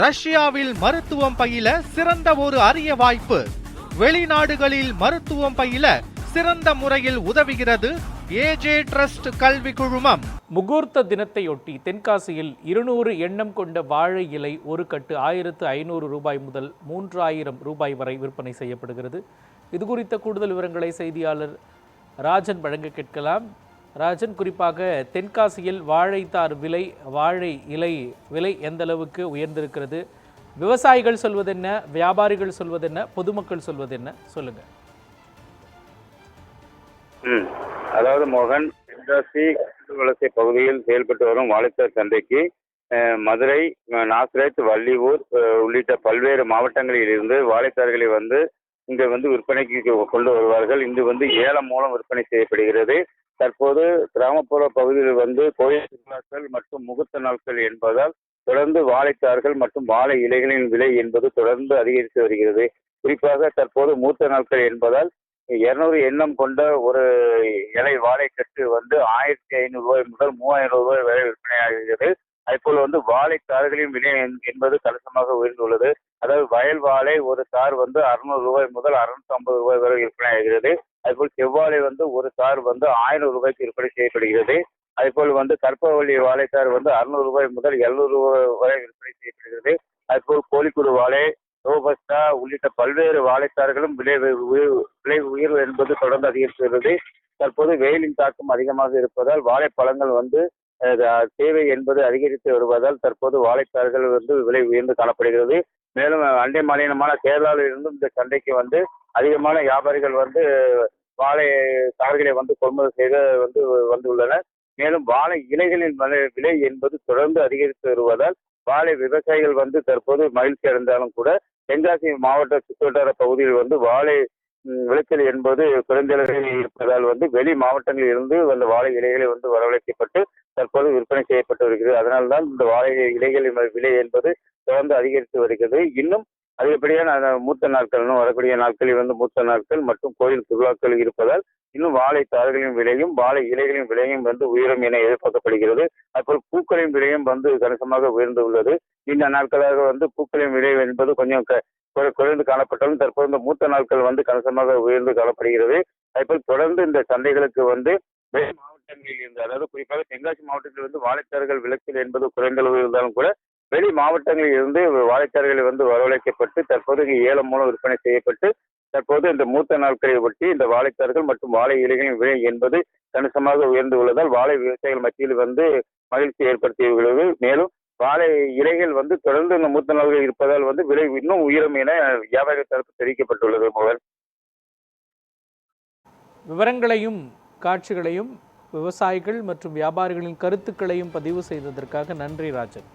ரஷ்யாவில் மருத்துவம் பயில சிறந்த ஒரு அரிய வாய்ப்பு. வெளிநாடுகளில் மருத்துவம் பயில சிறந்த முறையில் உதவுகிறது ஏஜே ட்ரஸ்ட் கல்வி குழுமம். முகூர்த்த தினத்தையொட்டி தென்காசியில் 200 எண்ணம் கொண்ட வாழை இலை ஒரு கட்டு 1500 ரூபாய் முதல் 3000 ரூபாய் வரை விற்பனை செய்யப்படுகிறது. இது குறித்த கூடுதல் விவரங்களை செய்தியாளர் ராஜன் வழங்க கேட்கலாம். ராஜன், குறிப்பாக தென்காசியில் வாழைத்தார் விலை, வாழை இலை விலை எந்த அளவுக்கு உயர்ந்திருக்கிறது? விவசாயிகள் சொல்வதென்ன, வியாபாரிகள் சொல்வதென்ன, பொதுமக்கள் சொல்வதென்ன, சொல்லுங்க. அதாவது மோகன், தென்காசி வலசை பகுதியில் செயல்பட்டு வரும் வாழைத்தார் சந்தைக்கு மதுரை, நாசரேத், வள்ளியூர் உள்ளிட்ட பல்வேறு மாவட்டங்களில் இருந்து வாழைத்தார்களை இங்க விற்பனைக்கு கொண்டு வருவார்கள். இங்கு ஏலம் மூலம் விற்பனை செய்யப்படுகிறது. தற்போது கிராமப்புற பகுதியில் கோயில் திருவிழாக்கள் மற்றும் முகூர்த்த நாட்கள் என்பதால் தொடர்ந்து வாழைத்தார்கள் மற்றும் வாழை இலைகளின் விலை என்பது தொடர்ந்து அதிகரித்து வருகிறது. குறிப்பாக தற்போது மூத்த நாட்கள் என்பதால் 200 எண்ணம் கொண்ட ஒரு இலை வாழைக்கட்டு 1500 ரூபாய் முதல் 3000 ரூபாய் வரை விற்பனையாகிறது. அதேபோல் வாழைத்தார்களின் விலை என்பது கணிசமாக உயர்ந்துள்ளது. அதாவது வயல் வாழை ஒரு தார் 600 ரூபாய் முதல் 650 ரூபாய் வரை விற்பனையாகிறது. அதேபோல் செவ்வாழை ஒரு தார் 1000 ரூபாய்க்கு விற்பனை செய்யப்படுகிறது. அதேபோல் கற்பவள்ளி வாழைத்தார் 600 ரூபாய் முதல் 700 ரூபாய் வரை விற்பனை செய்யப்படுகிறது. அதேபோல் கோழிக்குடு வாழை, ரோபஸ்டா உள்ளிட்ட பல்வேறு வாழைத்தார்களும் விலை உயர்வு என்பது தொடர்ந்து அதிகரித்து வருகிறது. தற்போது வெயிலின் தாக்கம் அதிகமாக இருப்பதால் வாழைப்பழங்கள் தேவை என்பது அதிகரித்து வருவதால் தற்போது வாழைத்தார்கள் விலை உயர்ந்து காணப்படுகிறது. மேலும் அண்டை மாநிலமான கேரளாவில் இருந்தும் இந்த சந்தைக்கு அதிகமான வியாபாரிகள் வாழை தார்களை கொள்முதல் செய்து வந்துள்ளனர். மேலும் வாழை இலைகளின் விலை என்பது தொடர்ந்து அதிகரித்து வருவதால் வாழை விவசாயிகள் தற்போது மகிழ்ச்சி அடைந்தாலும் கூட தென்காசி மாவட்ட சுற்றுவட்டார பகுதியில் வாழை விளைச்சல் என்பது குறைந்த அளவில் இருப்பதால் வெளி மாவட்டங்களில் இருந்து அந்த வாழை இலைகளை வரவழைக்கப்பட்டு தற்போது விற்பனை செய்யப்பட்டு வருகிறது. அதனால்தான் இந்த வாழை இலைகளின் விலை என்பது தொடர்ந்து அதிகரித்து வருகிறது. இன்னும் அதிகப்படியான மூத்த நாட்கள், வரக்கூடிய நாட்களில் மூத்த நாட்கள் மற்றும் கோயில் திருவிழாக்கள் இருப்பதால் இன்னும் வாழைத்தார்களின் விலையும் வாழை இலைகளின் விலையும் உயரும் என எதிர்பார்க்கப்படுகிறது. அதுபோல் பூக்களின் விலையும் கணிசமாக உயர்ந்து உள்ளது. இந்த நாட்களாக பூக்களின் விலை என்பது கொஞ்சம் குறைந்து காணப்பட்டாலும் தற்போது இந்த மூத்த நாட்கள் கணிசமாக உயர்ந்து காணப்படுகிறது. அதேபோல் தொடர்ந்து இந்த சந்தைகளுக்கு வெளி மாவட்டங்களில் இருந்து, அதாவது குறிப்பாக தென்காசி மாவட்டத்தில் வாழைத்தார்கள் விளைச்சல் என்பது குறைந்த அளவு இருந்தாலும் கூட வெளி மாவட்டங்களில் இருந்து வாழைத்தார்களை வரவழைக்கப்பட்டு தற்போது ஏலம் மூலம் விற்பனை செய்யப்பட்டு தற்போது இந்த மூத்த நாட்களை ஒட்டி இந்த வாழைத்தார்கள் மற்றும் வாழை இலைகளின் விலை என்பது கணிசமாக உயர்ந்து உள்ளதால் வாழை விவசாயிகள் மத்தியில் மகிழ்ச்சி ஏற்படுத்தியுள்ளது. மேலும் வாழை இலைகள் தொடர்ந்து இந்த மூத்த நாட்கள் இருப்பதால் விலை இன்னும் உயரும் என வியாபார தரப்பு தெரிவிக்கப்பட்டுள்ளது. மோகன், விவரங்களையும் காட்சிகளையும் விவசாயிகள் மற்றும் வியாபாரிகளின் கருத்துக்களையும் பதிவு செய்ததற்காக நன்றி ராஜன்.